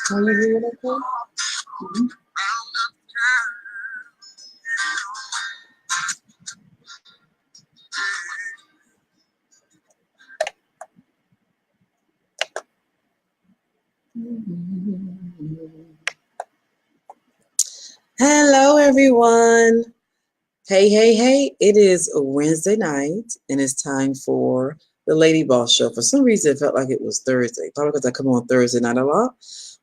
Can you hear it okay? Hello, everyone. Hey. It is Wednesday night, and it's time for the Lady Boss Show. For some reason, it felt like it was Thursday, probably because I come on Thursday night a lot.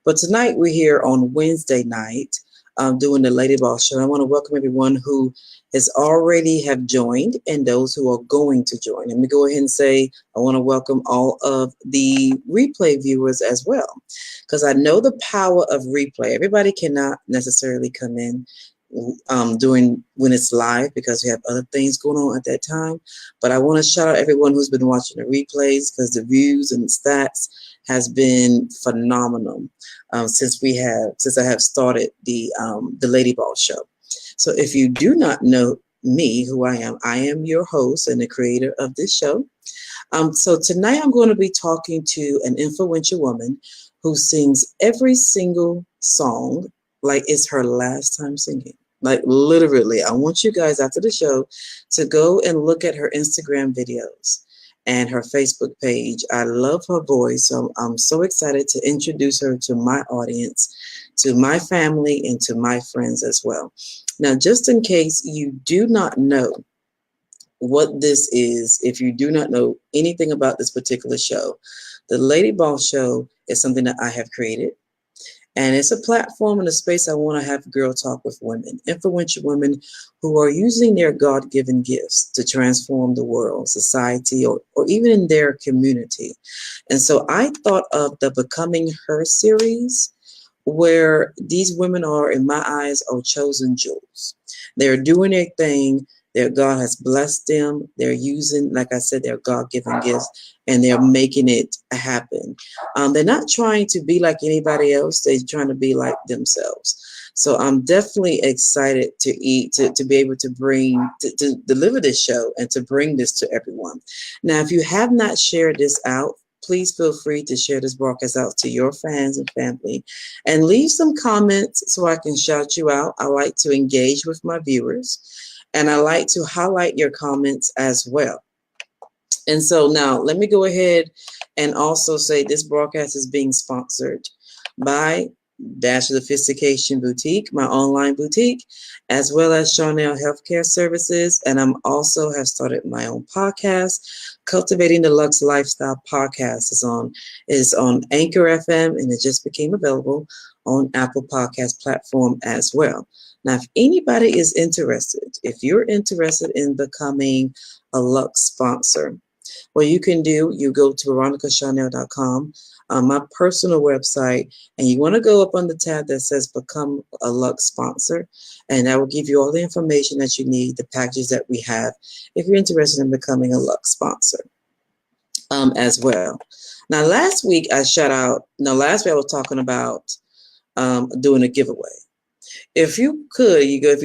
But tonight, we're here on Wednesday night doing the Lady Boss Show. I want to welcome everyone who has already have joined and those who are going to join. Let me go ahead and say I want to welcome all of the replay viewers as well, because I know the power of replay. Everybody cannot necessarily come in during when it's live because we have other things going on at that time. But I want to shout out everyone who's been watching the replays, because the views and the stats has been phenomenal since I have started the Lady Ball Show. So if you do not know me, who I am your host and the creator of this show. So tonight I'm going to be talking to an influential woman who sings every single song like it's her last time singing. Like literally, I want you guys after the show to go and look at her Instagram videos and her Facebook page. I love her voice, so I'm so excited to introduce her to my audience, to my family, and to my friends as well. Now, just in case you do not know what this is, if you do not know anything about this particular show, the Lady Boss Show is something that I have created. And it's a platform and a space I want to have girl talk with women, influential women who are using their God-given gifts to transform the world, society, or even in their community. And so I thought of the Becoming Her series, where these women are, in my eyes, are chosen jewels. They're doing their thing. God has blessed them. They're using, like I said, their God-given gifts, and they're making it happen. They're not trying to be like anybody else. They're trying to be like themselves. So I'm definitely excited to be able to bring, to deliver this show and to bring this to everyone. Now, if you have not shared this out, please feel free to share this broadcast out to your fans and family, and leave some comments so I can shout you out. I like to engage with my viewers, and I like to highlight your comments as well. And so now let me go ahead and also say this broadcast is being sponsored by Dash Sophistication Boutique, my online boutique, as well as Charnel Healthcare Services. And I'm also have started my own podcast, Cultivating the Lux Lifestyle Podcast. Is on Anchor FM, and it just became available on Apple Podcast platform as well. Now, if anybody is interested, if you're interested in becoming a Lux sponsor, what you can do, you go to veronicacharnel.com, my personal website, and you want to go up on the tab that says Become a Lux Sponsor, and that will give you all the information that you need, the packages that we have, if you're interested in becoming a Lux sponsor as well. Now, last week I was talking about doing a giveaway. If you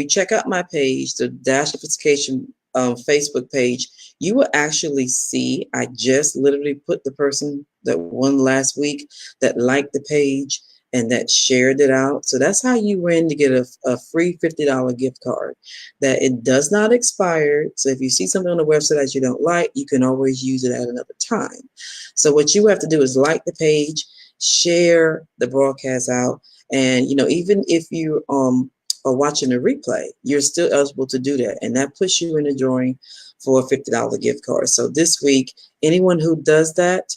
check out my page, the Dash Sophistication Facebook page, you will actually see I just literally put the person that won last week that liked the page and that shared it out. So that's how you win to get a free $50 gift card. That it does not expire. So if you see something on the website that you don't like, you can always use it at another time. So what you have to do is like the page, share the broadcast out, and even if you are watching a replay, you're still eligible to do that, and that puts you in the drawing for a $50 gift card. So this week, anyone who does that,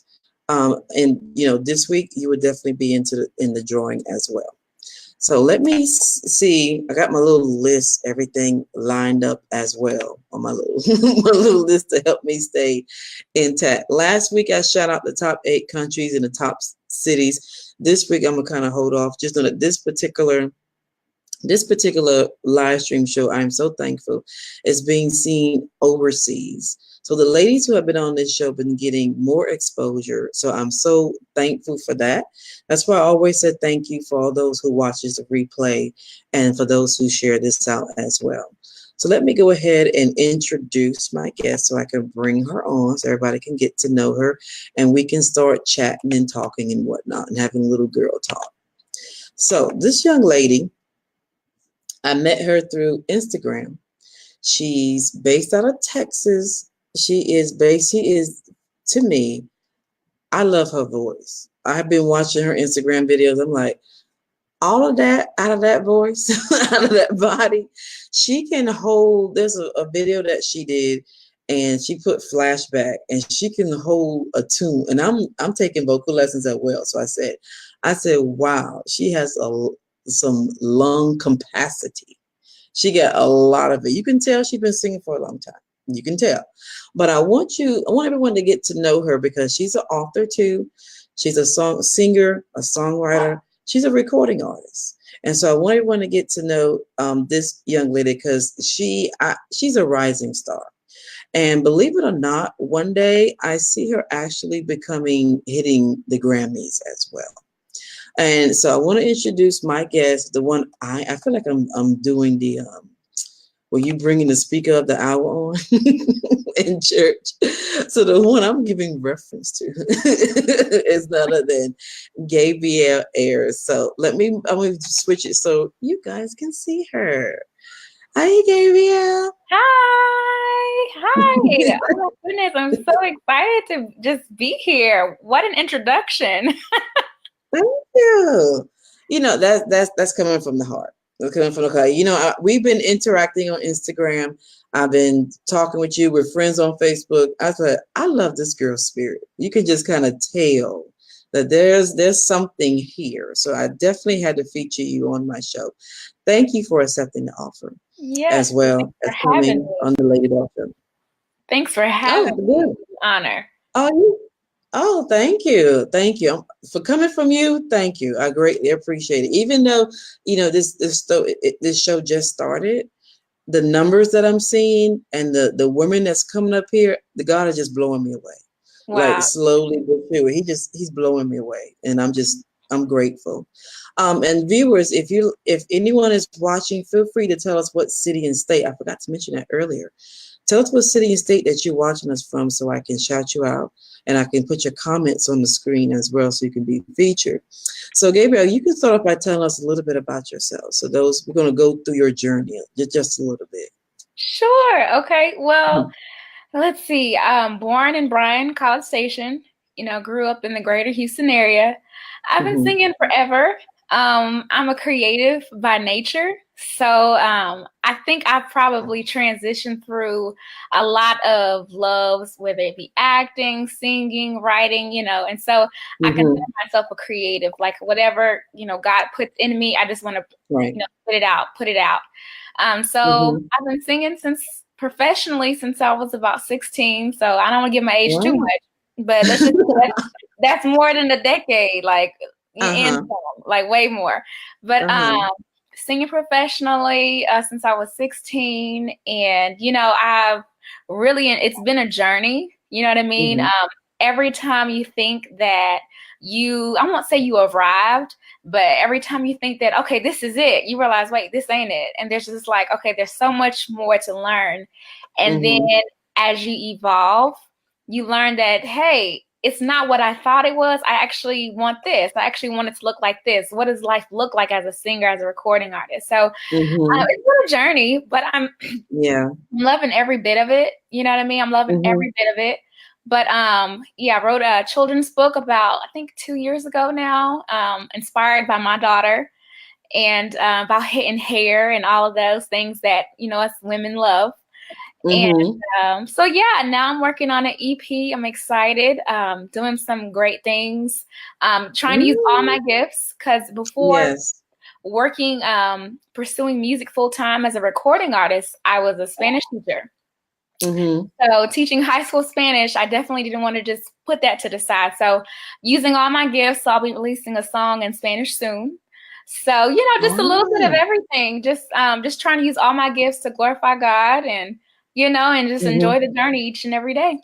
this week you would definitely be in the drawing as well. So let me see. I got my little list, everything lined up as well on my little my little list to help me stay intact. Last week I shout out the top 8 countries and the top cities. This week I'm gonna kind of hold off just on this particular live stream show. I'm so thankful is being seen overseas. So the ladies who have been on this show have been getting more exposure. So I'm so thankful for that. That's why I always said thank you for all those who watches the replay and for those who share this out as well. So let me go ahead and introduce my guest so I can bring her on so everybody can get to know her and we can start chatting and talking and whatnot and having a little girl talk. So this young lady, I met her through Instagram. She's based out of Texas. She is to me, I love her voice. I've been watching her Instagram videos. I'm like, all of that out of that voice, out of that body, she can hold. There's a video that she did, and she put flashback, and she can hold a tune. And I'm taking vocal lessons as well. So I said, wow, she has some lung capacity. She got a lot of it. You can tell she's been singing for a long time. You can tell. But I want everyone to get to know her because she's an author too. She's a singer, a songwriter. She's a recording artist. And so I want everyone to get to know this young lady because she's a rising star. And believe it or not, one day I see her actually hitting the Grammys as well. And so I want to introduce my guest, the one I feel like I'm doing the were you bringing the speaker of the hour on in church? So the one I'm giving reference to is none other than Gabrielle Ayers. So I'm going to switch it so you guys can see her. Hi, Gabrielle. Hi. Oh my goodness, I'm so excited to just be here. What an introduction. Thank you. That's coming from the heart. That's coming from the heart. We've been interacting on Instagram. I've been talking with you. We're friends on Facebook. I said, I love this girl's spirit. You can just kind of tell that there's something here. So I definitely had to feature you on my show. Thank you for accepting the offer. Yes. As well as coming on the Lady Boss Show. Thanks for having me. Honor. Oh, thank you. Thank you. For coming from you, thank you. I greatly appreciate it. Even though, this show just started, the numbers that I'm seeing and the women that's coming up here, the God is just blowing me away. Wow. Like slowly but surely. He's blowing me away. And I'm grateful. And viewers, if anyone is watching, feel free to tell us what city and state. I forgot to mention that earlier. Tell us what city and state that you're watching us from so I can shout you out and I can put your comments on the screen as well so you can be featured. So Gabrielle, you can start off by telling us a little bit about yourself. So we're going to go through your journey just a little bit. Sure. Okay. Well, let's see. Born in Bryan, College Station, grew up in the greater Houston area. I've been singing forever. I'm a creative by nature. So I think I've probably transitioned through a lot of loves, whether it be acting, singing, writing, and so I consider myself a creative, like whatever, God puts in me, I just want to, put it out. So I've been singing professionally since I was about 16. So I don't want to give my age too much, but let's just that's more than a decade, like way more. But singing professionally since I was 16, and I've really, it's been a journey. You know what I mean? Every time you think that I won't say you arrived, but every time you think that, okay, this is it, you realize, wait, this ain't it. And there's just like, okay, there's so much more to learn. And then as you evolve, you learn that, hey, it's not what I thought it was. I actually want this. I actually want it to look like this. What does life look like as a singer, as a recording artist? So it's been a journey, but I'm loving every bit of it. You know what I mean? I'm loving every bit of it. But I wrote a children's book about, I think 2 years ago now, inspired by my daughter, and about hitting hair and all of those things that, us women love. And now I'm working on an EP. I'm excited, doing some great things, trying to use all my gifts, because before working, pursuing music full time as a recording artist, I was a Spanish teacher. Mm-hmm. So teaching high school Spanish, I definitely didn't want to just put that to the side. So using all my gifts, I'll be releasing a song in Spanish soon. So, just a little bit of Oh. everything. Just trying to use all my gifts to glorify God and, and just enjoy the journey each and every day.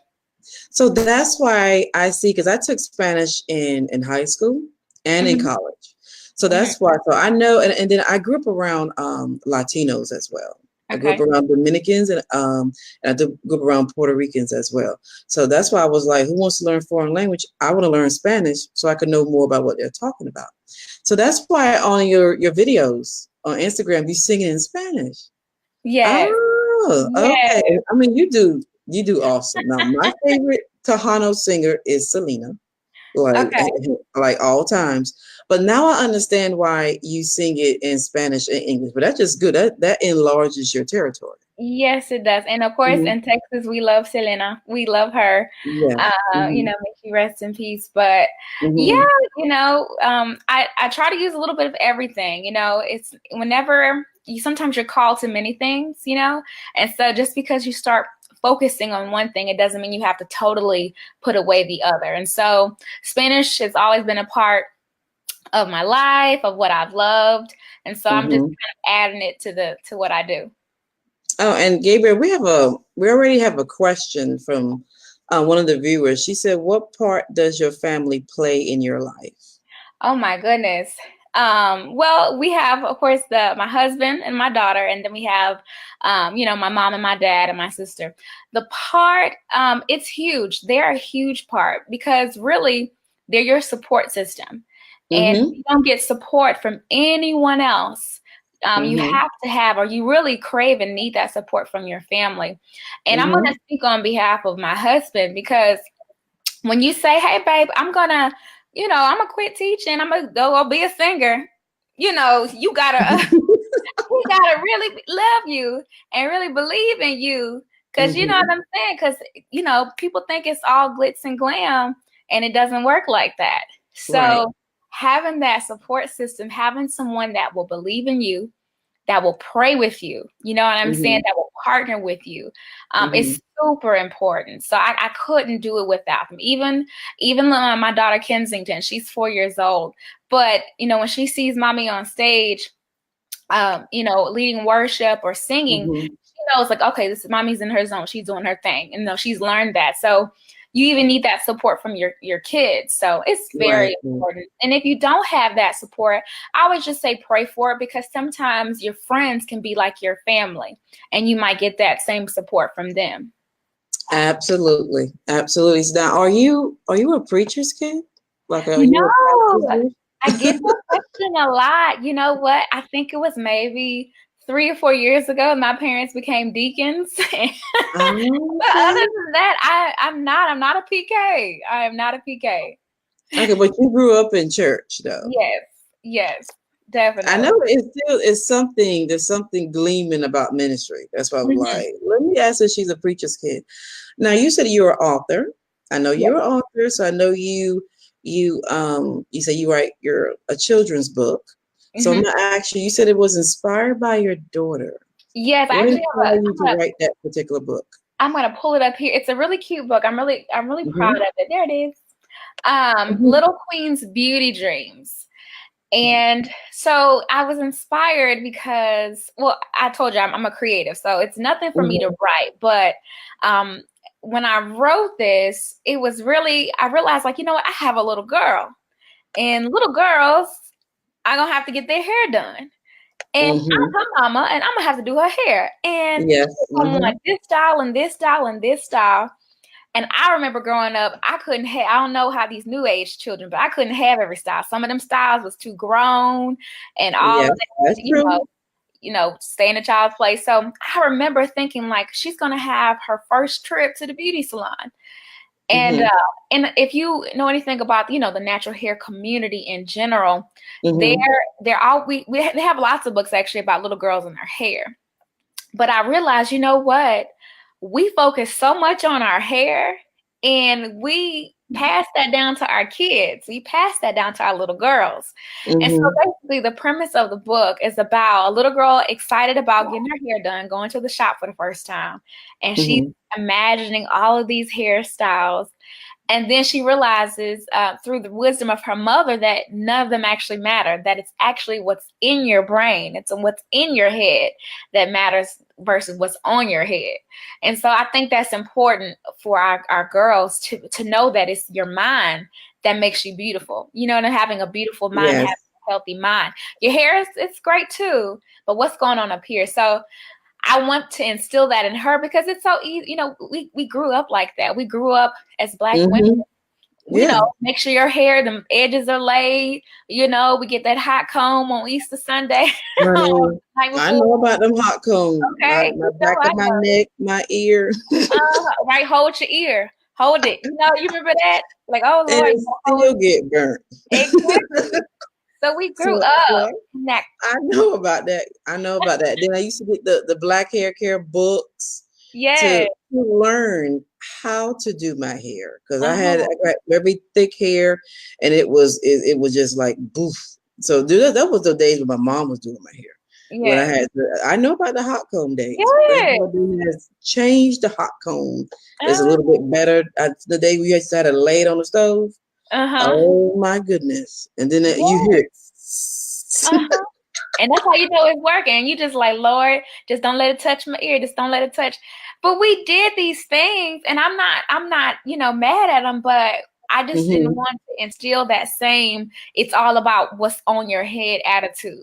So that's why I see, because I took Spanish in high school and in college. So that's why. So I know, and then I grew up around Latinos as well. I grew up Okay. around Dominicans and I grew up around Puerto Ricans as well. So that's why I was like, who wants to learn foreign language? I want to learn Spanish so I can know more about what they're talking about. So that's why on your videos on Instagram, you sing it in Spanish. Yes. Oh, Yes. okay. I mean, you do awesome. Now, my favorite Tejano singer is Selena, Okay. like all times. But now I understand why you sing it in Spanish and English. But that's just good. That enlarges your territory. Yes, it does. And of course, Mm-hmm. in Texas, we love Selena. We love her. Yeah. Mm-hmm. May she rest in peace. But yeah, Mm-hmm. I try to use a little bit of everything. It's whenever sometimes you're called to many things, and so just because you start focusing on one thing, it doesn't mean you have to totally put away the other. And so Spanish has always been a part of my life, of what I've loved. And so I'm just kind of adding it to what I do. Oh, and Gabriel, we already have a question from one of the viewers. She said, "What part does your family play in your life?" Oh my goodness. Well, we have, of course, my husband and my daughter, and then we have, my mom and my dad and my sister. The part, it's huge. They're a huge part because really they're your support system. And if Mm-hmm. you don't get support from anyone else, you Mm-hmm. have to have, or you really crave and need that support from your family. And I'm going Mm-hmm. to speak on behalf of my husband because when you say, "Hey, babe, I'm gonna quit teaching. I'm gonna go be a singer," you gotta, he gotta really love you and really believe in you, because you know Mm-hmm. what I'm saying. Because people think it's all glitz and glam, and it doesn't work like that. Right. So having that support system, having someone that will believe in you, that will pray with you, you know what I'm saying, Mm-hmm. that will partner with you, Mm-hmm. is super important. So I couldn't do it without them. Even my daughter Kensington, she's 4 years old, but when she sees mommy on stage, leading worship or singing, Mm-hmm. she knows like, okay, this is mommy's in her zone. She's doing her thing, and she's learned that. So you even need that support from your kids. So it's Right. very important. And if you don't have that support, I would just say pray for it, because sometimes your friends can be like your family, and you might get that same support from them. Absolutely. Absolutely. So now, are you a preacher's kid? Like, are you a No, pastor's I get kid? that question a lot. You know what? I think it was maybe 3 or 4 years ago, my parents became deacons. But other Okay. than that, I'm not a PK. I am not a PK. Okay, but you grew up in church though. Yes, yes, I know definitely. it's something, there's something gleaming about ministry. That's why I was Mhm. like, let me ask her, she's a preacher's kid. Now you said you're an author. I know Yep. you're an author, so I know you say you write a children's book. So I'm hmm gonna ask you, you said it was inspired by your daughter. Yes, I What actually have inspired you to write that particular book? I'm gonna pull it up here. It's a really cute book. I'm really proud Mm-hmm. of it. There it is. Mm-hmm. Little Queen's Beauty Dreams. And so I was inspired because, well, I told you I'm a creative, so it's nothing for me to Mm-hmm. write. But um, when I wrote this, it was really, I realized, like, you know what, I have a little girl, and little girls are gonna have to get their hair done. And Mm-hmm. I'm her mama, and I'm gonna have to do her hair. And she's Yes. gonna Mm-hmm. want this style and this style and this style. And I remember growing up, I couldn't have, I don't know how these new age children, but I couldn't have every style. Some of them styles was too grown and all of Yes, that, that's true. stay in a child's place. So I remember thinking like she's gonna have her first trip to the beauty salon. And Mm-hmm. if you know anything about the natural hair community in general, they're Mm-hmm. they're all they have lots of books actually about little girls and their hair. But I realized, you know what? We focus so much on our hair, and we pass that down to our kids. We pass that down to our little girls. And so Mm-hmm. basically the premise of the book is about a little girl excited about getting her hair done, going to the shop for the first time. And she's Mm-hmm. imagining all of these hairstyles. And then she realizes through the wisdom of her mother that none of them actually matter, that it's actually what's in your brain. It's what's in your head that matters versus what's on your head. And so I think that's important for our girls to know that it's your mind that makes you beautiful. You know, and having a beautiful mind, having Yes. a healthy mind. Your hair is it's great too, but what's going on up here? So I want to instill that in her because it's so easy. You know, we grew up like that. We grew up as Black women. Mm-hmm. You know, Yeah. make sure your hair, the edges are laid. You know, we get that hot comb on Easter Sunday, or Honey, the night I before. know about them hot combs. Okay, My you know back I of my know. neck, my ear, Right, hold your ear, hold it. You know, you remember that? Like, oh and Lord, it you gotta hold still get burnt. it. Exactly. So we grew So up in that. I know about that. I know about that. Then I used to get the black hair care books to Yeah. learn how to do my hair because Uh-huh. I got very thick hair and it was just like boof. So dude, that was the days when my mom was doing my hair. When Yes. I know about the hot comb days. Thank Yes. God they has changed the hot comb. It's a Uh, little bit better. The day we used to have to lay it on the stove. uh-huh. Oh my goodness! And then you hear Yes. it. Uh-huh. And that's how you know it's working. You just like, Lord, just don't let it touch my ear. Just don't let it touch. But we did these things, and I'm not, mad at them, but I just didn't Hmm. want to instill that same, it's all about what's on your head attitude,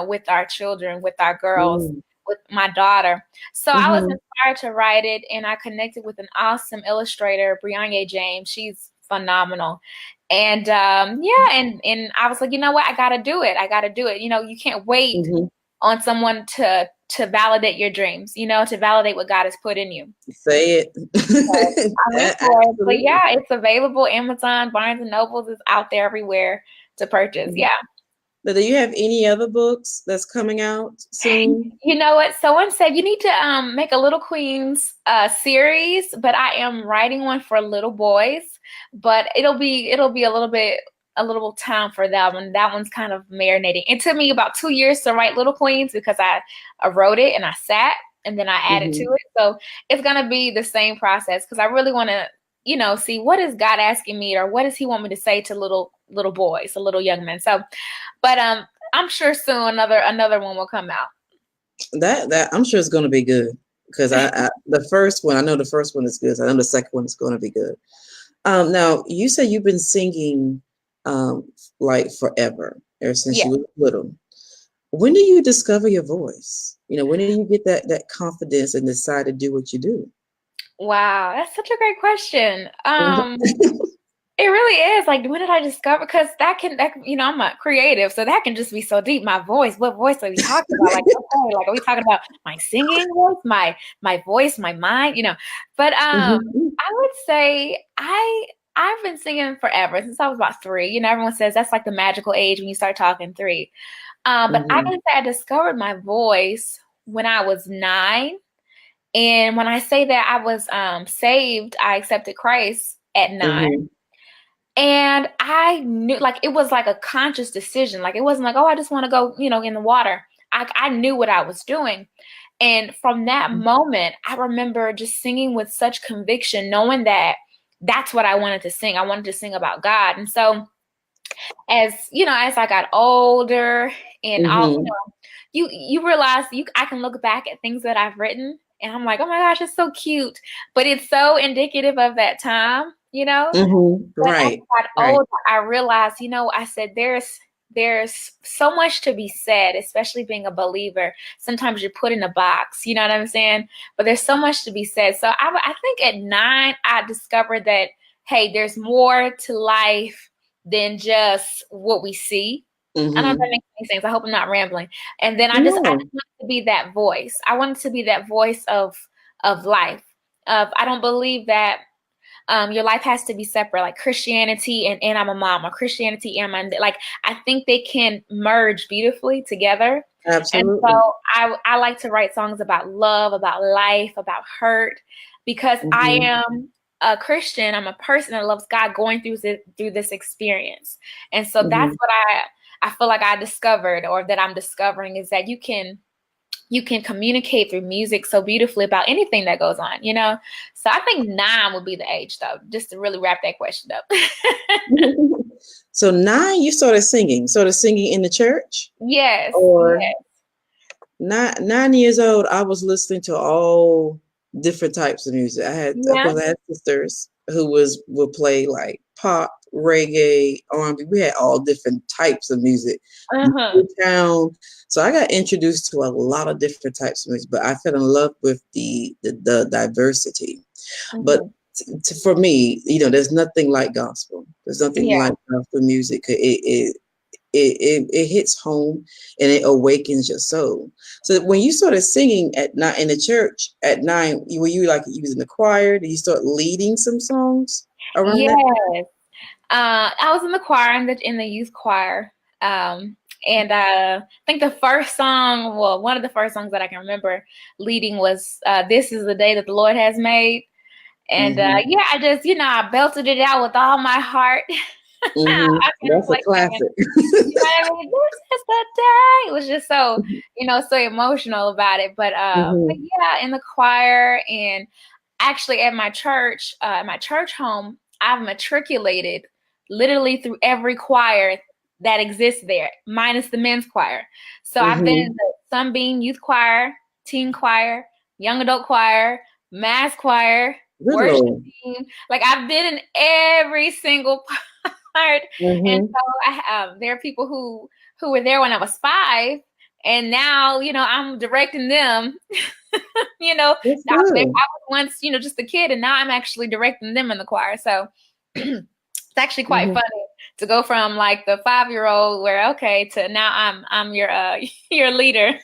with our children, with our girls, Hmm. with my daughter. So I was Hmm. inspired to write it, and I connected with an awesome illustrator, Brianna James. She's phenomenal. And yeah, and I was like, you know what? I gotta do it. I gotta do it. You can't wait Hmm. on someone to validate your dreams, to validate what God has put in you. Say So it. I went for it. But Absolutely. yeah, it's available. Amazon, Barnes and Nobles is out there everywhere to purchase. Yeah. But do you have any other books that's coming out soon? You know what? Someone said you need to make a Little Queens series, but I am writing one for little boys. But it'll be a little time for that one. That one's kind of marinating. It took me about 2 years to write Little Queens because I wrote it and I sat and then I added to Hmm. it. So it's gonna be the same process because I really want to see what is God asking me or what does He want me to say to little boys, to little young men. So, but I'm sure soon another one will come out. That I'm sure it's going to be good because the first one I know the first one is good. So I know the second one is going to be good. Now you say you've been singing um, like forever, ever since Yeah. you were little. When do you discover your voice? When do you get that confidence and decide to do what you do? Wow, that's such a great question. Mhm. It really is. Like, when did I discover? Because I'm a creative, so that can just be so deep. My voice, what voice are we talking about? Like, okay, like, are we talking about my singing voice, my voice, my mind? But Mhm. I would say I've been singing forever since I was about 3. Everyone says that's like the magical age when you start talking 3. But I Mhm. can say I discovered my voice when I was 9. And when I say that I was saved, I accepted Christ at 9. Mhm. And I knew, like, it was like a conscious decision. Like, it wasn't like, oh, I just want to go, in the water. I knew what I was doing. And from that moment, I remember just singing with such conviction, knowing that that's what I wanted to sing. I wanted to sing about God. And so as I got older and all, Mhm. you realize I can look back at things that I've written and I'm like, oh my gosh, it's so cute. But it's so indicative of that time. Mhm. But as Right. I got Right. older, I realized, I said there's so much to be said, especially being a believer. Sometimes you're put in a box, you know what I'm saying? But there's so much to be said. So I think at 9, I discovered that, hey, there's more to life than just what we see. I don't know if that Mhm. makes any sense. I hope I'm not rambling. And then I just No. wanted to be that voice. I wanted to be that voice of life. I don't believe that your life has to be separate, like Christianity and I'm a mom, or Christianity and like I think they can merge beautifully together. And Absolutely. so I like to write songs about love, about life, about hurt, because I Mhm. am. a Christian. I'm a person that loves God going through this experience. And so that's Mm-hmm. what I feel like I discovered, or that I'm discovering, is that you can communicate through music so beautifully about anything that goes on, you know? So I think 9 would be the age, though, just to really wrap that question up. So 9, you started singing in the church, Yes, or yes. 9 years old, I was listening to all different types of music. Of Yeah. course, I had sisters who would play like pop, reggae, R&B. We had all different types of music, Uh-huh. town. So I got introduced to a lot of different types of music, but I fell in love with the diversity. But Hmm. for me, there's nothing like gospel. There's nothing Yeah. like gospel music. It hits home and it awakens your soul. So when you started singing at night in the church at 9, were you like you was in the choir? Did you start leading some songs around that? Yes. I was in the choir, in the youth choir. And I think the first song, well, one of the first songs that I can remember leading was "This Is the Day That the Lord Has Made." And Mm-hmm. yeah, I just, I belted it out with all my heart. Mm-hmm. I can That's a reflect back, and classic. you know what I mean? This is the day. It was just so, so emotional about it. But Mm-hmm. yeah, in the choir, and actually at my church home, I've matriculated literally through every choir that exists there, minus the men's choir. So I've been Mm-hmm. in the Sunbeam Youth Choir, Teen Choir, Young Adult Choir, Mass Choir, Good Worship Lord. Team. Like, I've been in every single part. And Mm-hmm. so there are people who were there when I was 5, and now, I'm directing them. That's I good. was once, just a kid, and now I'm actually directing them in the choir. So it's actually quite Mm-hmm. funny to go from like the 5-year-old, where okay, to now I'm your your leader.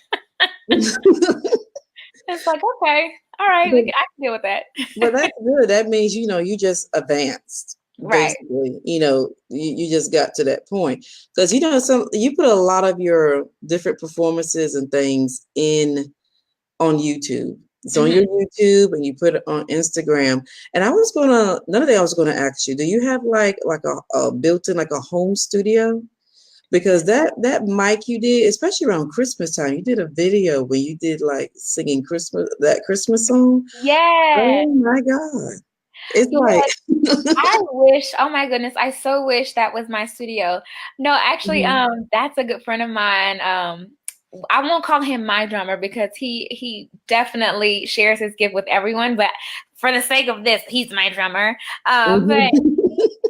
It's like, okay, all right, But I can deal with that. Well, that's good. That means, you just advanced, Right. basically. You just got to that point. Because, you put a lot of your different performances and things on YouTube. It's on Hmm. your YouTube and you put it on Instagram. And another thing I was gonna ask you, do you have like a built-in like a home studio? Because that mic you did, especially around Christmas time, you did a video where you did like singing that Christmas song. Yeah. Oh my God. It's like, Yeah. I wish, oh my goodness, I so wish that was my studio. No, actually, Mhm, that's a good friend of mine. I won't call him my drummer because he definitely shares his gift with everyone, but for the sake of this, he's my drummer. But mhm.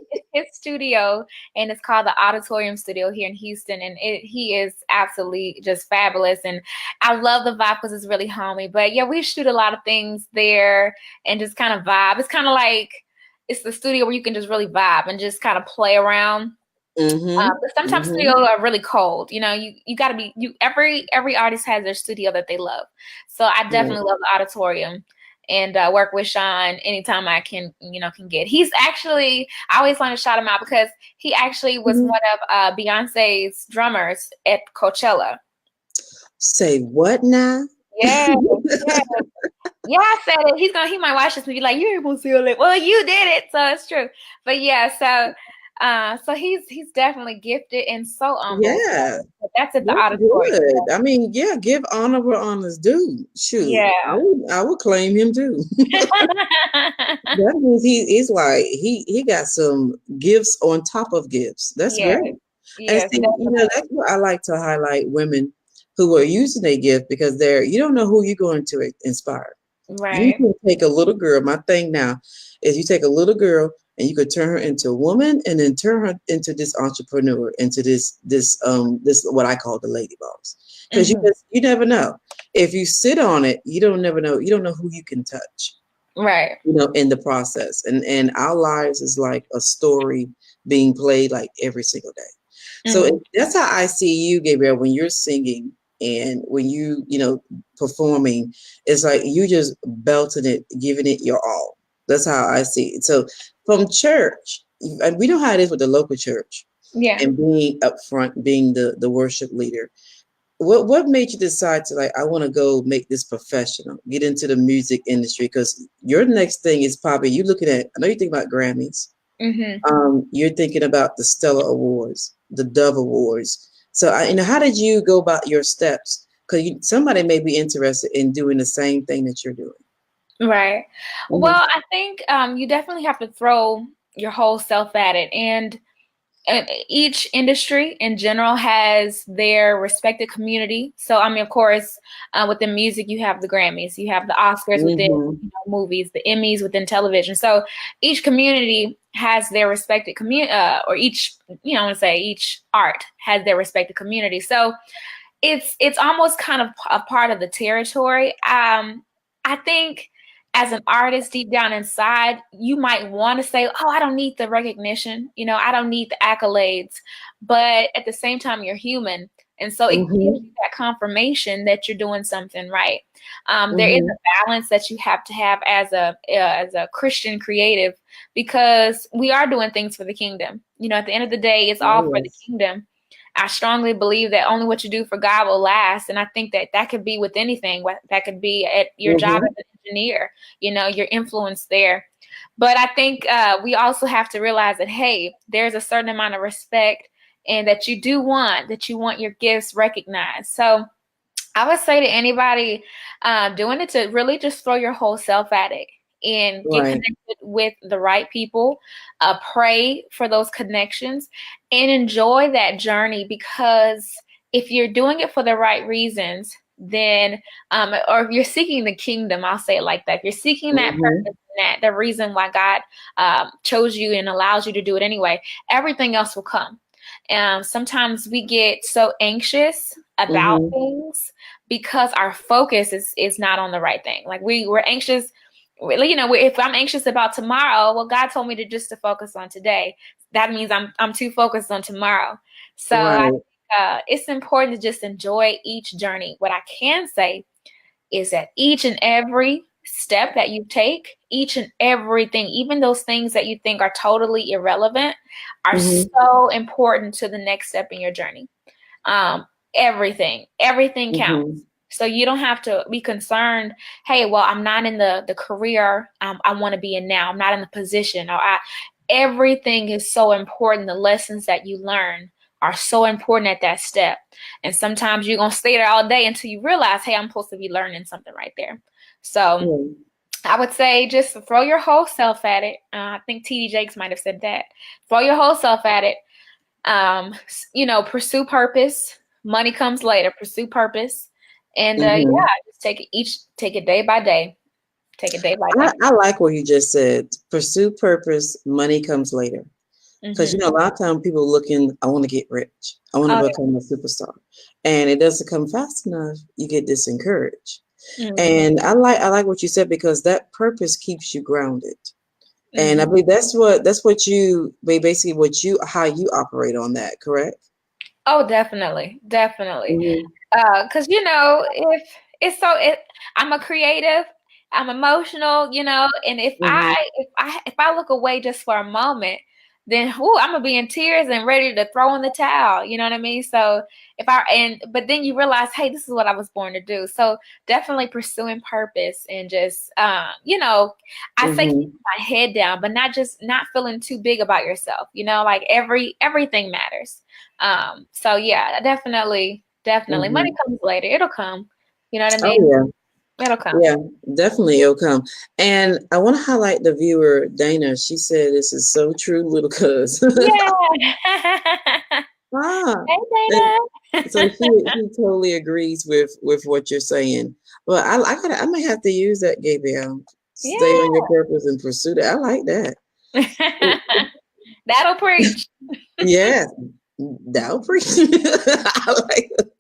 it's his studio, and it's called the Auditorium Studio here in Houston, and he is absolutely just fabulous, and I love the vibe because it's really homey. But yeah, we shoot a lot of things there and just kind of vibe. It's kind of like it's the studio where you can just really vibe and just kind of play around. Mhm, But sometimes mhm. studios are really cold. You got to be you. Every artist has their studio that they love. So I Right. definitely love the auditorium, and work with Sean anytime I can get. He's actually, I always want to shout him out because he actually was Mhm. one of Beyonce's drummers at Coachella. Say what now? Yeah, yeah. Yeah, I said it. He might watch this and be like, "You ain't gonna see it." Well, you did it, so it's true. But yeah, so he's definitely gifted and so humble. Yeah, So that's at the that's auditorium. good. I mean, yeah, give honor where honor's due. Shoot, Yeah. I would claim him too. That means he's like he got some gifts on top of gifts. That's Yes, great. And yes, see, definitely. that's what I like to highlight women who are using their gift because you don't know who you're going to inspire. You Right. can take a little girl. My thing now is you take a little girl and you could turn her into a woman and then turn her into this entrepreneur, into this what I call the lady boss. Because Hmm. you never know. If you sit on it, you don't never know. You don't know who you can touch, Right. in the process. And our lives is like a story being played like every single day. So Hmm. that's how I see you, Gabrielle, when you're singing and when performing. It's like you just belting it, giving it your all. That's how I see it. So from church, and we know how it is with the local church Yeah. and being up front, being the worship leader. what made you decide to like I want to go make this professional, get into the music industry? Because your next thing is probably you looking at. I know you think about Grammys. Mm-hmm. You're thinking about the Stella Awards, the Dove Awards. So, how did you go about your steps? Because somebody may be interested in doing the same thing that you're doing. Right. Mm-hmm. Well, I think you definitely have to throw your whole self at it. And each industry in general has their respected community. So, I mean, of course, within music, you have the Grammys, you have the Oscars within movies, the Emmys within television. So each community has their respected community, or each, I want to say each art has their respected community. So it's almost kind of a part of the territory. I think as an artist deep down inside, you might want to say, "Oh, I don't need the recognition. I don't need the accolades." But at the same time, you're human, and so it gives Mm-hmm. you that confirmation that you're doing something right. There is Mm-hmm. a balance that you have to have as a Christian creative, because we are doing things for the kingdom. At the end of the day, it's all Oh for the yes. kingdom. I strongly believe that only what you do for God will last. And I think that that could be with anything. That could be at your job Mm-hmm. as an engineer, your influence there. But I think we also have to realize that, hey, there's a certain amount of respect and that you want your gifts recognized. So I would say to anybody doing it to really just throw your whole self at it and get Right. connected with the right people, pray for those connections, and enjoy that journey. Because if you're doing it for the right reasons, then, or if you're seeking the kingdom, I'll say it like that. If you're seeking that Mm-hmm. purpose and that the reason why God chose you and allows you to do it anyway, everything else will come. Sometimes we get so anxious about Mm-hmm. things because our focus is not on the right thing. Like we're anxious. If I'm anxious about tomorrow, well, God told me to focus on today. That means I'm too focused on tomorrow. So I Right. think it's important to just enjoy each journey. What I can say is that each and every step that you take, each and everything, even those things that you think are totally irrelevant, are Mm-hmm. so important to the next step in your journey. Um, everything Mm-hmm. counts. So you don't have to be concerned, hey, well, I'm not in the career I want to be in now. I'm not in the position. Everything is so important. The lessons that you learn are so important at that step. And sometimes you're going to stay there all day until you realize, hey, I'm supposed to be learning something right there. So Yeah. I would say just throw your whole self at it. I think TD Jakes might have said that. Throw your whole self at it. Pursue purpose. Money comes later. Pursue purpose, and Mm-hmm. just take it day by day. Take it day by day. I like what you just said. Pursue purpose, money comes later. Because Mm-hmm. a lot of times people looking, I want to get rich. I want to Oh become a superstar. And it doesn't come fast enough, you get discouraged. yeah. Mm-hmm. And I like what you said because that purpose keeps you grounded. And I Mm-hmm. believe that's what you basically what you how you operate on that, correct? Oh, definitely, definitely. Mm-hmm. Because if it's I'm a creative, I'm emotional, and Mm-hmm. if I look away just for a moment, then I'm gonna be in tears and ready to throw in the towel. You know what I mean? So but then you realize, hey, this is what I was born to do. So definitely pursuing purpose and just I say keep Mm-hmm. my head down, but not feeling too big about yourself. Like everything matters. So yeah, definitely. Money Mm-hmm. comes later. It'll come. You know what I Oh mean? yeah. It'll come. Yeah, definitely it'll come. And I want to highlight the viewer, Dana. She said this is so true, little cuz. Yeah. Ah, Hey, and so Dana. she totally agrees with what you're saying. Well, I might have to use that, Gabrielle. Stay on your Yeah. purpose and pursue that. I like that. That'll preach. Yeah, that'll preach. I like it.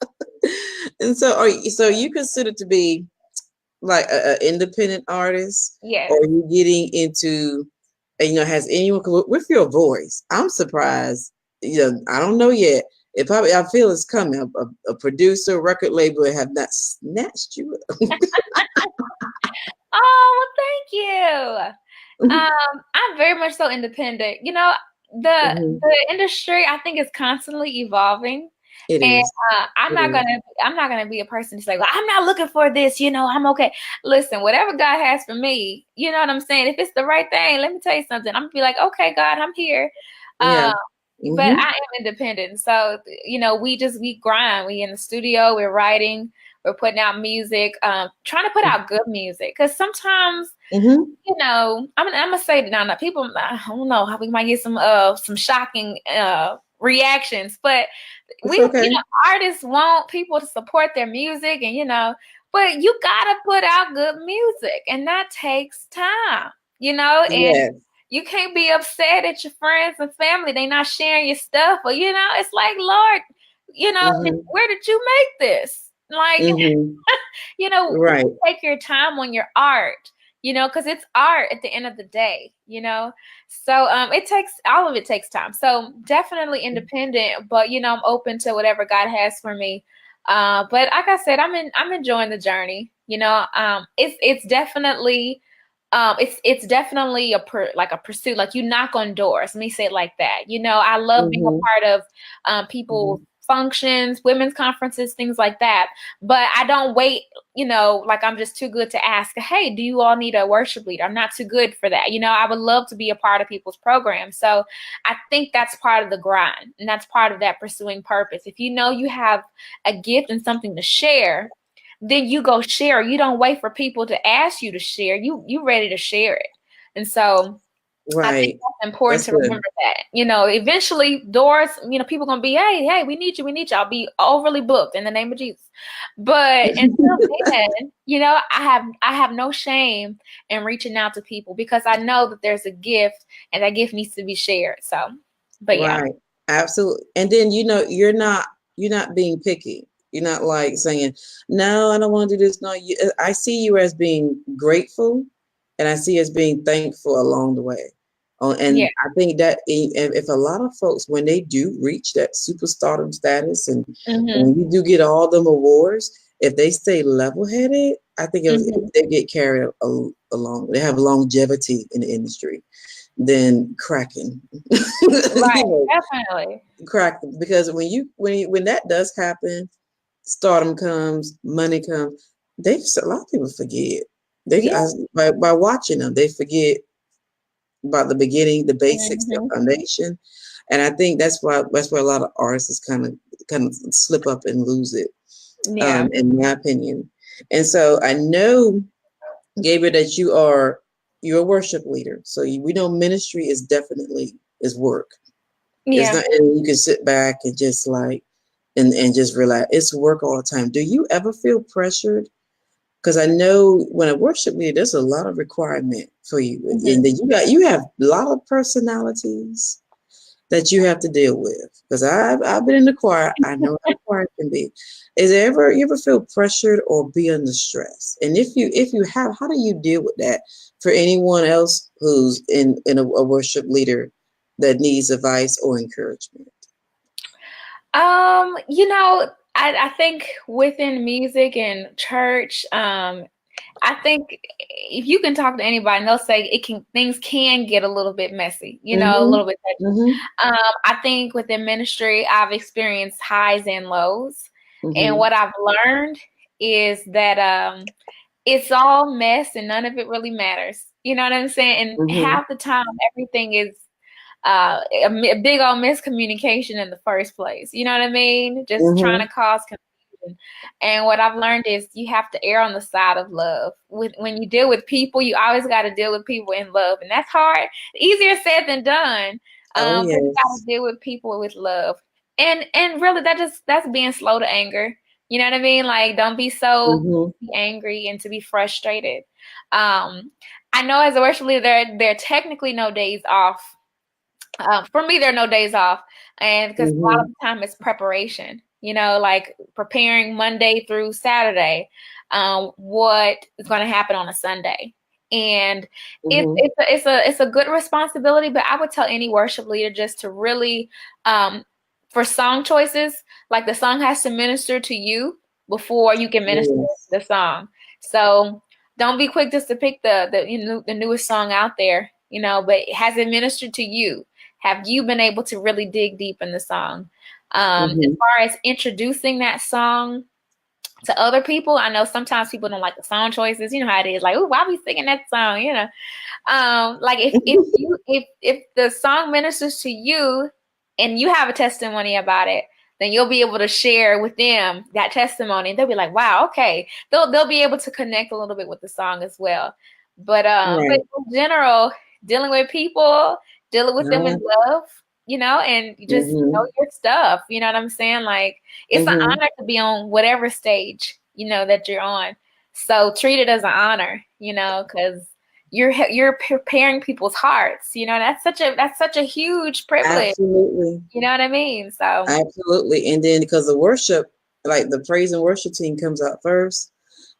And so, so you consider to be like an independent artist, or Yes. are you getting into, has anyone with your voice? I'm surprised. I don't know yet. I feel it's coming. A producer, record label have not snatched you up. Oh, well, thank you. I'm very much so independent. The Mhm. the industry, I think, is constantly evolving. It And is. I'm It not is. gonna be a person to say, well, I'm not looking for this, I'm okay. Listen, whatever God has for me, you know what I'm saying? If it's the right thing, let me tell you something. I'm gonna be like, okay, God, I'm here. Yeah. Uh, but Mm-hmm. I am independent. So, we grind. We in the studio, we're writing, we're putting out music, trying to put out good music. Because sometimes, Mm-hmm. I'm gonna say it now. People, I don't know how we might get some shocking reactions, but It's okay. artists want people to support their music and but you gotta put out good music and that takes time, and Yes. you can't be upset at your friends and family they not sharing your stuff, or it's like, Lord, Mm-hmm. where did you make this, like, Mm-hmm. Right. take your time on your art, because it's art at the end of the day, so all of it takes time. So definitely independent, but I'm open to whatever God has for me. But like I said, I'm enjoying the journey. It's definitely it's definitely like a pursuit. Like, you knock on doors. Let me say it like that. I love being a Mm-hmm. part of people's Mm-hmm. functions, women's conferences, things like that. But I don't wait, like I'm just too good to ask, hey, do you all need a worship leader? I'm not too good for that. I would love to be a part of people's programs. So I think that's part of the grind, and that's part of that pursuing purpose. If you know you have a gift and something to share, then you go share. You don't wait for people to ask you to share. You ready to share it. And so I think Right. that's important That's to good. remember that. Eventually doors, people gonna be, hey, we need you. I'll be overly booked in the name of Jesus. But until then, I have no shame in reaching out to people because I know that there's a gift and that gift needs to be shared. So, but yeah. Right. Absolutely. And then you're not being picky. You're not like saying, "No, I don't want to do this." No, I see you as being grateful, and I see you as being thankful along the way. Yeah. And I think that if a lot of folks, when they do reach that superstardom status, and Mhm. when you do get all them awards, if they stay level-headed, I think Mhm. they get carried along. They have longevity in the industry than cracking. Right. You know, Definitely. crack because when that does happen, stardom comes, money comes. A lot of people forget. Yeah. By watching them, they forget about the beginning, the basics, the Mhm. foundation, and I think that's why a lot of artists kind of slip up and lose it, Yeah. in my opinion. And so I know, Gabriel, that you're a worship leader. So we know ministry is definitely is work. It's Yeah. not, and you can sit back and just like and just relax. It's work all the time. Do you ever feel pressured? Because I know when a worship leader, there's a lot of requirement for you, and Mhm. then you have a lot of personalities that you have to deal with. Because I've been in the choir, I know how the choir can be. Is there ever you ever feel pressured or be under stress? And if you have, how do you deal with that for anyone else who's in a worship leader that needs advice or encouragement? I think within music and church, I think if you can talk to anybody and they'll say things can get a little bit messy, a Mm-hmm. little bit touchy. Mm-hmm. I think within ministry, I've experienced highs and lows. And Mm-hmm. what I've learned is that it's all mess and none of it really matters. You know what I'm saying? And Mm-hmm. half the time, everything is a big old miscommunication in the first place. You know what I mean? Just trying to Mm-hmm. cause confusion. And what I've learned is you have to err on the side of love. When you deal with people, you always got to deal with people in love, and that's hard. Easier said than done. Oh But you got to yes. deal with people with love, and really that's being slow to anger. You know what I mean? Like, don't be so Mm-hmm. angry and to be frustrated. Um, I know as a worship leader, there are technically no days off. For me, there are no days off, and because a lot of Mm-hmm. the time it's preparation. Like preparing Monday through Saturday, what is going to happen on a Sunday, and it's Mm-hmm. it's a, it's a it's a good responsibility. But I would tell any worship leader just to really, for song choices, like the song has to minister to you before you can minister Yes. the song. So don't be quick just to pick the newest song out there. But has it ministered to you? Have you been able to really dig deep in the song? As far as introducing that song to other people, I know sometimes people don't like the song choices. You know how it is, like, oh, why we singing that song? You know, like if the song ministers to you and you have a testimony about it, then you'll be able to share with them that testimony. They'll be like, wow, okay. They'll be able to connect a little bit with the song as well. But in general, dealing with people, dealing with them in love, you know, and you just know your stuff. You know what I'm saying? Like, it's an honor to be on whatever stage, you know, that you're on. So treat it as an honor, you know, because you're preparing people's hearts. You know, that's such a huge privilege. Absolutely. You know what I mean? So absolutely. And then because the worship, like the praise and worship team comes out first.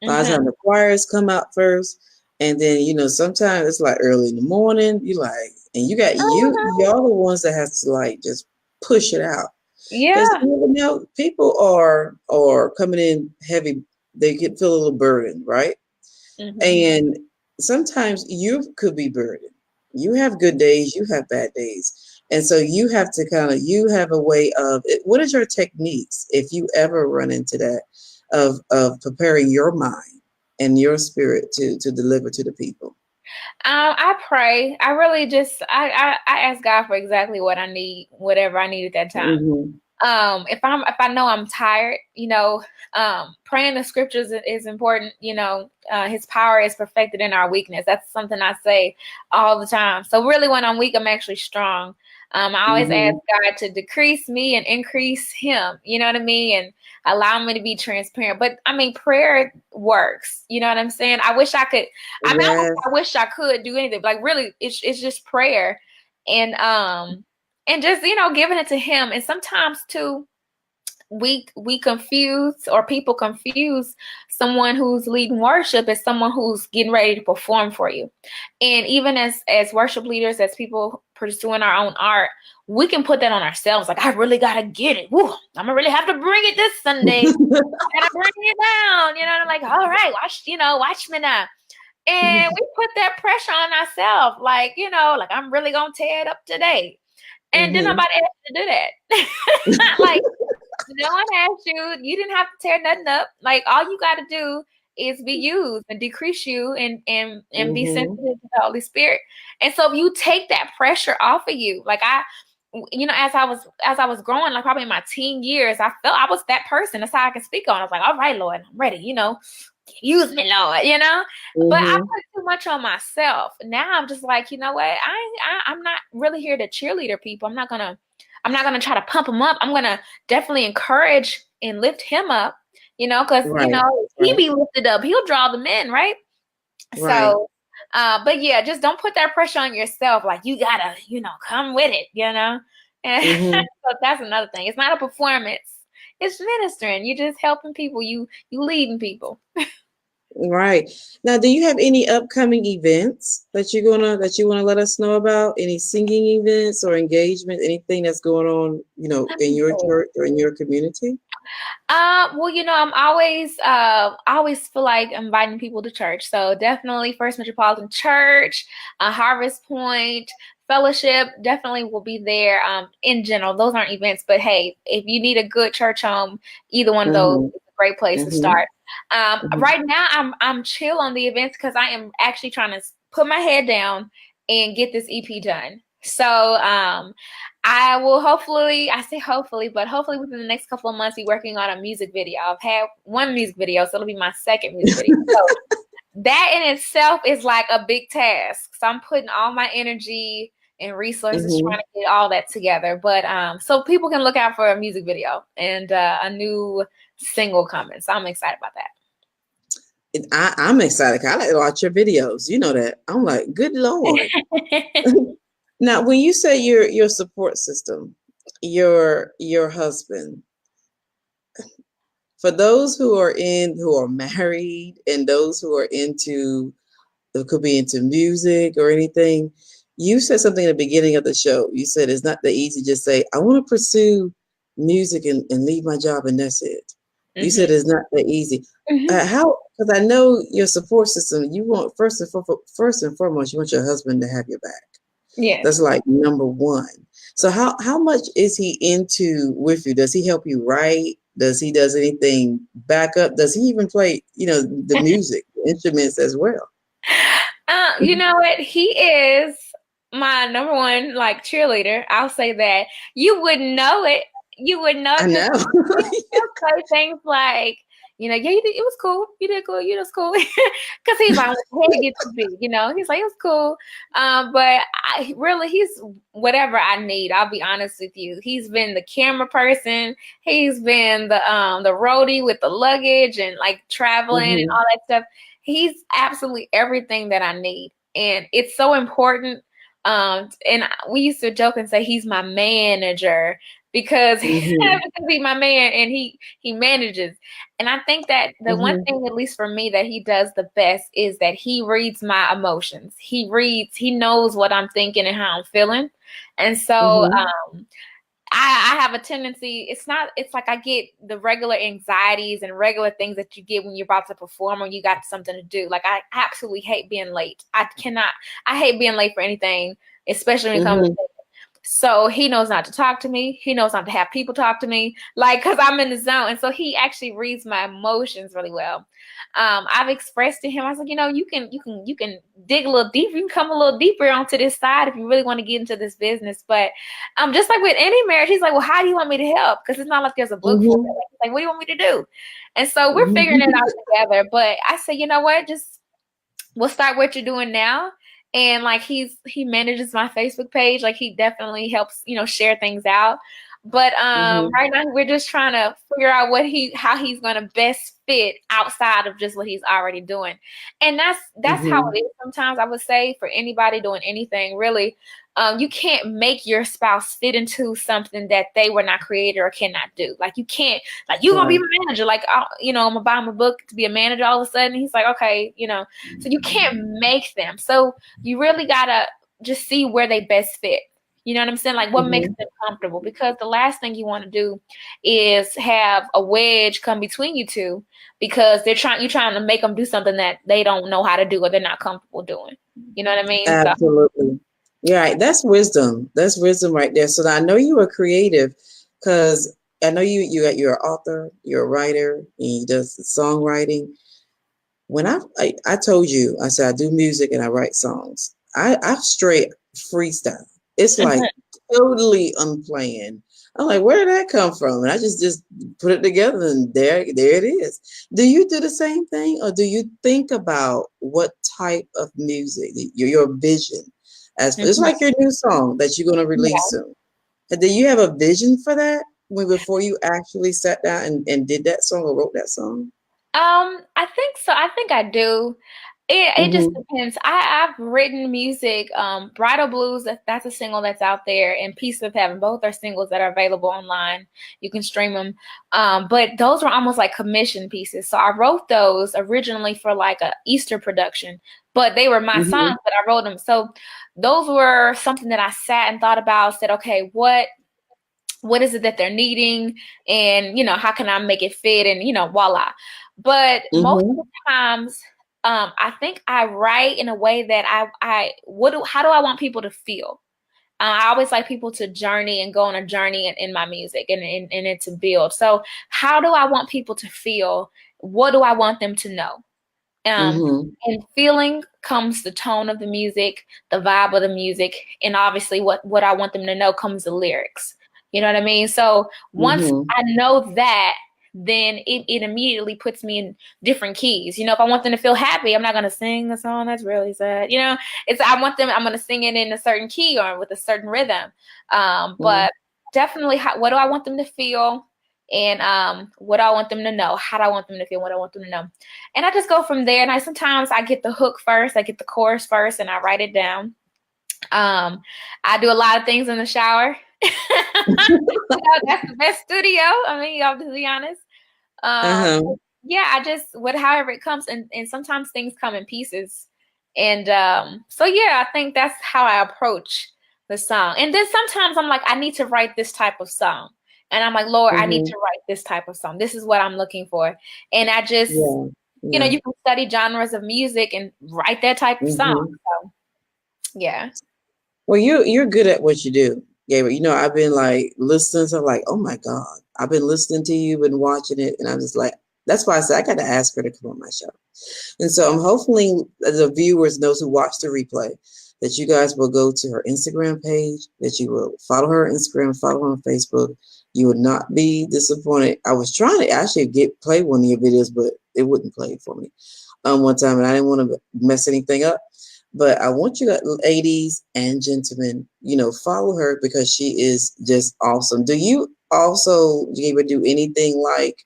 A lot of times the choirs come out first. And then, you know, sometimes it's like early in the morning, you like, and you got y'all the ones that have to like just push it out. Because you know, people are coming in heavy, they feel a little burdened, right? And sometimes you could be burdened. You have good days, you have bad days. And so you have to you have a way of, what is your techniques if you ever run into that, of preparing your mind and your spirit to deliver to the people? I pray. I really just I ask God for exactly what I need, whatever I need at that time. If I know I'm tired, you know, praying the scriptures is important. You know, His power is perfected in our weakness. That's something I say all the time. So really, when I'm weak, I'm actually strong. I always ask God to decrease me and increase Him. You know what I mean? And allow me to be transparent. But I mean, prayer works. You know what I'm saying? I wish I could. I wish I could do anything. Like really, it's just prayer, and just, you know, giving it to Him. And sometimes too, we confuse, or people confuse, someone who's leading worship as someone who's getting ready to perform for you. And even as worship leaders, as people pursuing our own art, we can put that on ourselves. Like, I really gotta get it. Woo, I'm gonna really have to bring it this Sunday. I gotta bring it down. You know, and I'm like, all right, watch me now. And we put that pressure on ourselves. Like, you know, like, I'm really gonna tear it up today. And then nobody asked you to do that. Like, no one asked you. You didn't have to tear nothing up. Like, all you got to do is be used and decrease you and be sensitive to the Holy Spirit. And so you take that pressure off of you. Like, you know, as I was growing, like probably in my teen years, I felt I was that person. That's how I can speak on. I was like, all right, Lord, I'm ready. You know, use me, Lord. You know, but I put too much on myself. Now I'm just like, you know what? I'm not really here to cheerleader people. I'm not gonna try to pump him up. I'm gonna definitely encourage and lift him up. You know, because you know, he be lifted up, he'll draw them in, right? So, but yeah, just don't put that pressure on yourself. Like, you gotta, you know, come with it. You know, and so that's another thing. It's not a performance. It's ministering. You're just helping people. You leading people. Right. Now, do you have any upcoming events that you want to let us know about? Any singing events or engagement, anything that's going on, you know, in your church or in your community? Well, you know, I'm always I always feel like inviting people to church. So definitely First Metropolitan Church, Harvest Point, Fellowship definitely will be there. In general, those aren't events, but hey, if you need a good church home, either one of those is a great place to start. Right now, I'm chill on the events because I am actually trying to put my head down and get this EP done. So I will hopefully, I say hopefully, but hopefully within the next couple of months, be working on a music video. I've had one music video, so it'll be my second music video. So that in itself is like a big task. So I'm putting all my energy and resources trying to get all that together. But so people can look out for a music video and a new single coming. So I'm excited about that. I'm excited. I like to watch your videos. You know that. I'm like, good Lord. Now, when you say your support system, your husband, for those who are married and those who are could be into music or anything, you said something at the beginning of the show. You said it's not that easy to just say, I want to pursue music and leave my job and that's it. You said it's not that easy. How? Because I know your support system. You want first and foremost, you want your husband to have your back. Yes. That's like number one. So how much is he into with you? Does he help you write? Does anything back up? Does he even play, the music, the instruments as well? You know what? He is my number one like cheerleader. I'll say that. You wouldn't know it. You would know I because know. he'll say things like, yeah, you did, it was cool. You did cool. You was cool. Because he's like, hey, it gets to be, he's like, it was cool. But really, he's whatever I need. I'll be honest with you. He's been the camera person. He's been the roadie with the luggage and like traveling and Hmm. all that stuff. He's absolutely everything that I need. And it's so important. And we used to joke and say he's my manager because Hmm. because he's my man and he manages. And I think that the one Hmm. thing, at least for me, that he does the best is that he reads my emotions. He knows what I'm thinking and how I'm feeling. And so Hmm. I have a tendency, it's like I get the regular anxieties and regular things that you get when you're about to perform or you got something to do. Like I absolutely hate being late. I hate being late for anything, especially when it comes to. Hmm. So he knows not to talk to me. He knows not to have people talk to me, like, because I'm in the zone. And so he actually reads my emotions really well. I've expressed to him, I was like, you can dig a little deeper. You can come a little deeper onto this side if you really want to get into this business. But just like with any marriage, he's like, well, how do you want me to help? Because it's not like there's a book for it. Hmm. Like, what do you want me to do? And so we're figuring it Hmm. out together. But I said, you know what? Just we'll start what you're doing now. And like he manages my Facebook page. Like he definitely helps, share things out. But Hmm. right now we're just trying to figure out how he's gonna best fit outside of just what he's already doing. And that's how Hmm. it is sometimes, I would say, for anybody doing anything, really. You can't make your spouse fit into something that they were not created or cannot do. Like you can't, like you're gonna be Right. my manager. Like I'm gonna buy him a book to be a manager. All of a sudden, he's like, okay, so you can't make them. So you really gotta just see where they best fit. You know what I'm saying? Like what makes Hmm. them comfortable. Because the last thing you want to do is have a wedge come between you two because you're trying to make them do something that they don't know how to do or they're not comfortable doing. You know what I mean? So Absolutely. Yeah, right. That's wisdom. That's wisdom right there. So I know you are creative because I know you're an author, you're a writer, and you does songwriting. When I told you, I said I do music and I write songs. I straight freestyle. It's like totally unplanned. I'm like, where did that come from? And I just put it together and there it is. Do you do the same thing, or do you think about what type of music, your vision, as for it's Mhm. like your new song that you're gonna release Yeah. soon? Do you have a vision for that before you actually sat down and did that song or wrote that song? I think so. I think I do. It just Mm-hmm. depends. I've written music, Bridal Blues, that's a single that's out there, and Piece of Heaven. Both are singles that are available online. You can stream them. But those were almost like commission pieces. So I wrote those originally for like a Easter production, but they were my Mm-hmm. songs that I wrote them. So those were something that I sat and thought about, said, okay, what is it that they're needing, and how can I make it fit, and voila. But most of the Mm-hmm. times, I think I write in a way that how do I want people to feel. I always like people to journey and go on a journey in my music, and it to build. So how do I want people to feel? What do I want them to know? um Mm-hmm. and feeling comes the tone of the music, the vibe of the music, and obviously what I want them to know comes the lyrics. You know what I mean? So once Mm-hmm. I know that, then it immediately puts me in different keys. If I want them to feel happy, I'm not gonna sing a song that's really sad. I'm gonna sing it in a certain key or with a certain rhythm. But definitely, what do I want them to feel? And what I want them to know, how do I want them to feel, what I want them to know. And I just go from there. And sometimes I get the hook first, I get the chorus first, and I write it down. I do a lot of things in the shower. That's the best studio. I mean, y'all, to be honest. Uh-huh. Yeah, I just however it comes, and sometimes things come in pieces. And so yeah, I think that's how I approach the song. And then sometimes I'm like, I need to write this type of song. And I'm like, Lord, I need Mm-hmm. to write this type of song. This is what I'm looking for. And I just, Yeah. Yeah. you can study genres of music and write that type of song. Mm-hmm. So yeah. Well, you're good at what you do, Gabriel. You know, I've been like listening to like, oh my God, I've been listening to you, been watching it, and I'm just like, that's why I said I got to ask her to come on my show. And so I'm hopefully the viewers, those who watch the replay, that you guys will go to her Instagram page, that you will follow her on Instagram, follow her on Facebook. You would not be disappointed. I was trying to actually play one of your videos, but it wouldn't play for me one time, and I didn't want to mess anything up. But I want you, ladies and gentlemen, follow her because she is just awesome. Do you also, Giba, do anything like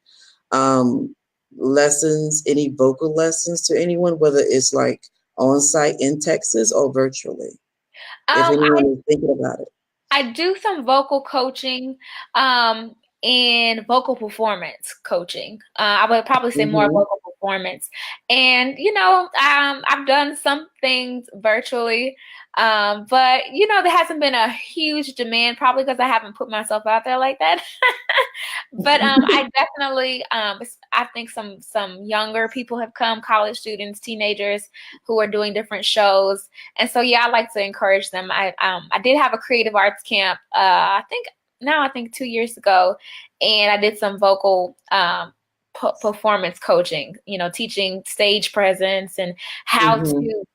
um, lessons, any vocal lessons to anyone, whether it's like on site in Texas or virtually, if Um, anyone is thinking about it? I do some vocal coaching, and vocal performance coaching. I would probably say more Mm-hmm. vocal performance. And, I've done some things virtually, but, there hasn't been a huge demand, probably because I haven't put myself out there like that. But I definitely, I think some younger people have come, college students, teenagers who are doing different shows, and so yeah, I like to encourage them. I did have a creative arts camp. I think 2 years ago, and I did some vocal performance coaching. Teaching stage presence and how Mm-hmm. to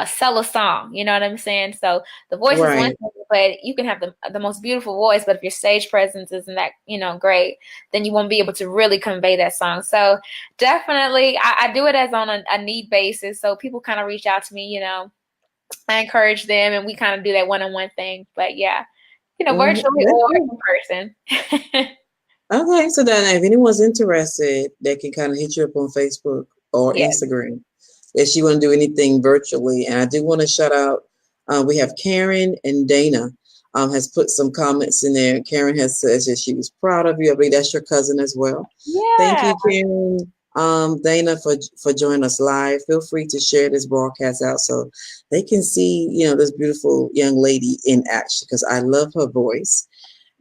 sell a song. You know what I'm saying? So the voice is one Right. thing, but you can have the most beautiful voice, but if your stage presence isn't that great, then you won't be able to really convey that song. So definitely, I do it as on a need basis. So people kind of reach out to me. I encourage them, and we kind of do that one-on-one thing. But yeah, virtually That's or good. in person. Okay, so then if anyone's interested, they can kind of hit you up on Facebook or Yeah. Instagram if you want to do anything virtually. And I do want to shout out, we have Karen and Dana has put some comments in there. Karen has said that she was proud of you. I believe that's your cousin as well. Thank Yeah. you, Karen. Dana, for joining us live. Feel free to share this broadcast out so they can see, this beautiful young lady in action because I love her voice.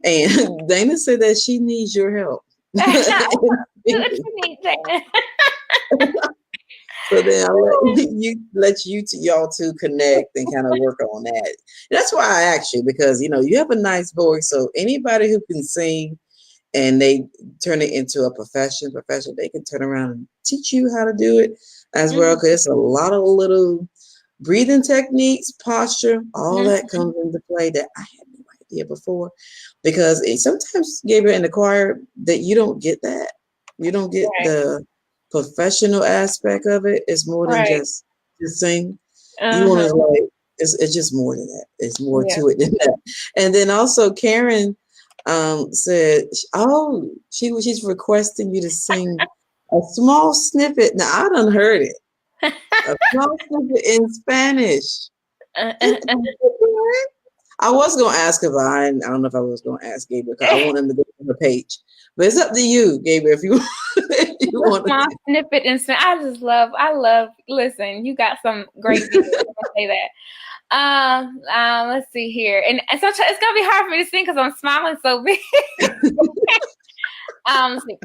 And Dana said that she needs your help. Do what you need, Dana. So then I'll y'all two connect and kind of work on that. That's why I asked you because you have a nice voice. So anybody who can sing and they turn it into a profession, they can turn around and teach you how to do it as well. Mhm, Because it's a lot of little breathing techniques, posture, all that mhm. comes into play that I had no idea before. Because sometimes, Gabriel, in the choir, that you don't get that. You don't get Right, the professional aspect of it. It's more than right. just sing. You want Uh-huh. to like it's just more than that. It's more Yeah. to it than that. And then also Karen said, oh, she's requesting you to sing a small snippet. Now I done heard it. A small snippet in Spanish. I was gonna ask her, but I don't know if I was gonna ask Gabriel because I want him to go to her page. But it's up to you, Gabriel, if you if you A want small to. snippet and I love, listen, you got some great videos. I'm gonna say that. Let's see here. And so it's gonna be hard for me to sing because I'm smiling so big. Let's see.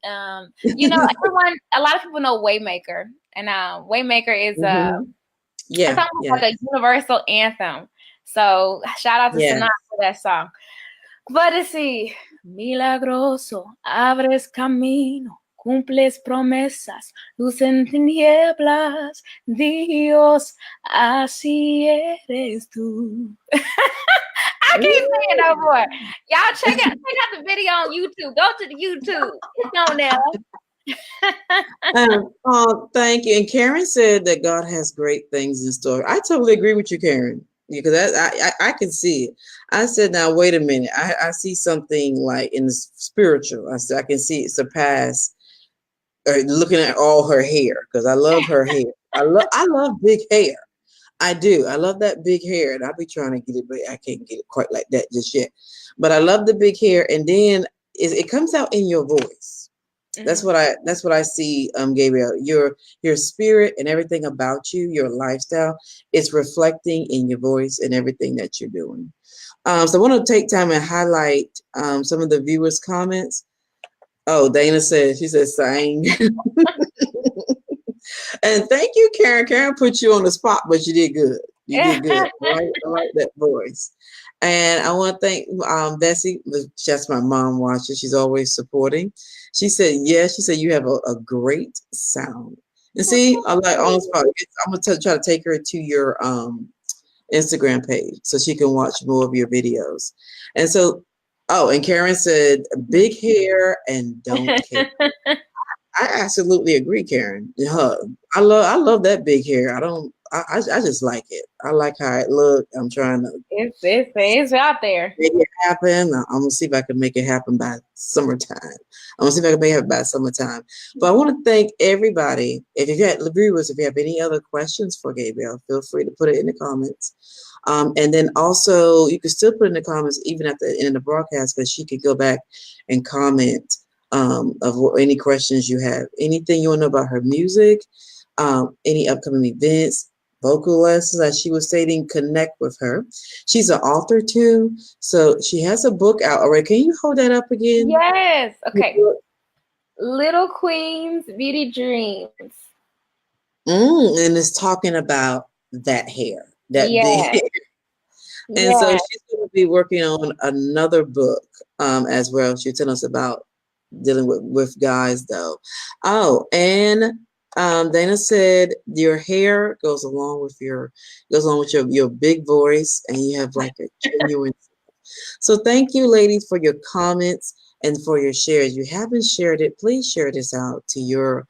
A lot of people know Waymaker. And Waymaker is Mhm. it's Yeah, almost yeah, like a universal anthem. So shout out to yeah. Sanaa for that song. But let's see. Milagroso, abres camino, cumples promesas, luz en tinieblas, Dios, así eres tú. I can't say it no more. Y'all check out the video on YouTube. Go to the YouTube. It's on there. Thank you. And Karen said that God has great things in store. I totally agree with you, Karen, because I can see it. I said, now wait a minute. I see something like in the spiritual. I said I can see it surpass. Looking at all her hair because I love her hair. I love big hair. I do. I love that big hair, and I'll be trying to get it, but I can't get it quite like that just yet. But I love the big hair, and then it comes out in your voice. That's Mhm. what I see, Gabriel. Your spirit and everything about you, your lifestyle, is reflecting in your voice and everything that you're doing. So I want to take time and highlight some of the viewers' comments. Oh, Dana said she said sang. And thank you, Karen. Karen put you on the spot, but you did good. You did good. I like that voice. And I want to thank Bessie. That's my mom watching. She's always supporting. She said, yes. She said, you have a great sound. And see, I like on the spot. I'm going to try to take her to your Instagram page so she can watch more of your videos. And so, oh, and Karen said, big hair and don't care. I absolutely agree, Karen. I love that big hair. I just like it. I like how it look. I'm trying to It's out there. make it happen. I'm gonna see if I can make it happen by summertime. I'm gonna see if I can make it happen by summertime. But I want to thank everybody. If you had viewers, if you have any other questions for Gabrielle, feel free to put it in the comments. And then also you can still put in the comments even at the end of the broadcast because she could go back and comment any questions you have, anything you want to know about her music, any upcoming events, vocal lessons, as she was stating, connect with her. She's an author too, so she has a book out already. Can you hold that up again? Yes. Okay. Little Queen's Beauty Dreams. And it's talking about that hair, that big Yes. hair. And so she's going to be working on another book as well. She'll tell us about dealing with guys though. Oh, and Dana said your hair goes along with your big voice, and you have like a genuine. So thank you, ladies, for your comments and for your shares. If you haven't shared it, please share this out to your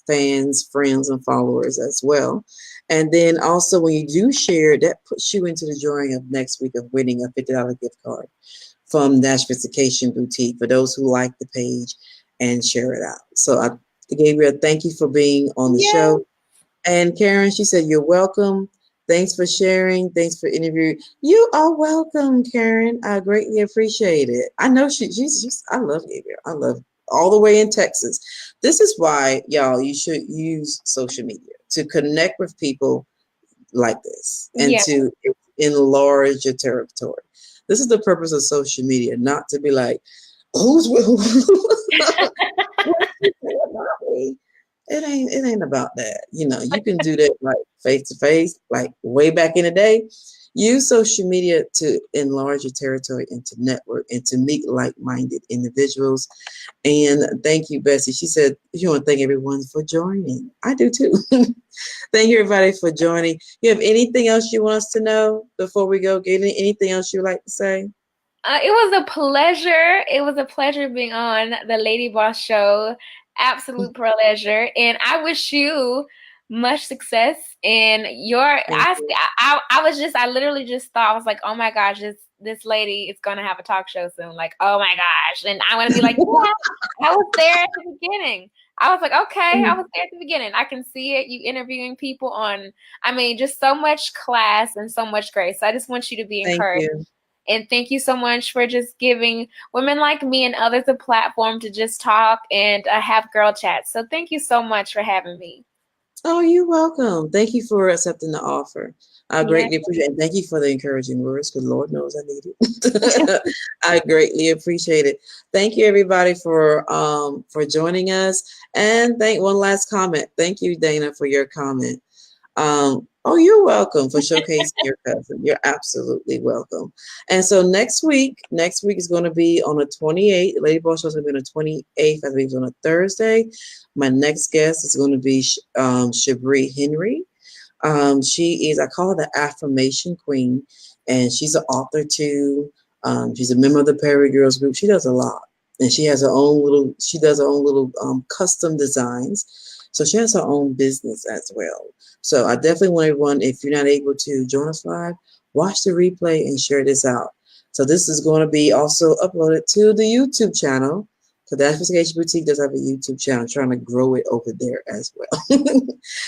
fans, friends, and followers as well. And then also, when you do share, that puts you into the drawing of next week of winning a $50 gift card from Nashvillefication Boutique for those who like the page and share it out. So, Gabrielle, thank you for being on the show. And Karen, she said, you're welcome. Thanks for sharing. Thanks for interviewing. You are welcome, Karen. I greatly appreciate it. I know she's I love Gabrielle. I love all the way in Texas. This is why, y'all, you should use social media to connect with people like this and to enlarge your territory. This is the purpose of social media, not to be like, who's it ain't about that. You can do that like face to face, like way back in the day. Use social media to enlarge your territory and to network and to meet like-minded individuals. And thank you, Bessie. She said you want to thank everyone for joining. I do too. Thank you, everybody, for joining. You have anything else you want us to know before we go? Anything else you'd like to say? It was a pleasure. It was a pleasure being on the Lady Boss Show. Absolute pleasure. And I wish you much success in your I literally just thought, I was like, oh my gosh, this lady is gonna have a talk show soon. Like, oh my gosh. And I want to be like, yeah, I was there at the beginning. I was like, okay, I was there at the beginning. I can see it. You interviewing people just so much class and so much grace. So I just want you to be encouraged. Thank you. And thank you so much for just giving women like me and others a platform to just talk and have girl chats. So thank you so much for having me. Oh, you're welcome. Thank you for accepting the offer. I greatly appreciate it. And thank you for the encouraging words, because Lord knows I need it. I greatly appreciate it. Thank you, everybody, for joining us. And one last comment. Thank you, Dana, for your comment. Oh, you're welcome for showcasing your cousin. You're absolutely welcome. And so next week is going to be on the 28th. Lady Boss Show is going to be on the 28th. I believe it's on a Thursday. My next guest is going to be Shabri Henry. She is, I call her the Affirmation Queen, and she's an author too. She's a member of the Perry Girls group. She does a lot, and she does her own little custom designs. So she has her own business as well. So I definitely want everyone, if you're not able to join us live, watch the replay and share this out. So this is going to be also uploaded to the YouTube channel. So the Nashvillefication Boutique does have a YouTube channel. I'm trying to grow it over there as well.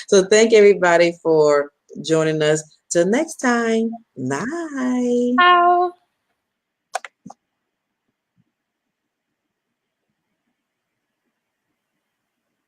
So thank everybody for joining us. Till next time. Bye. Ciao.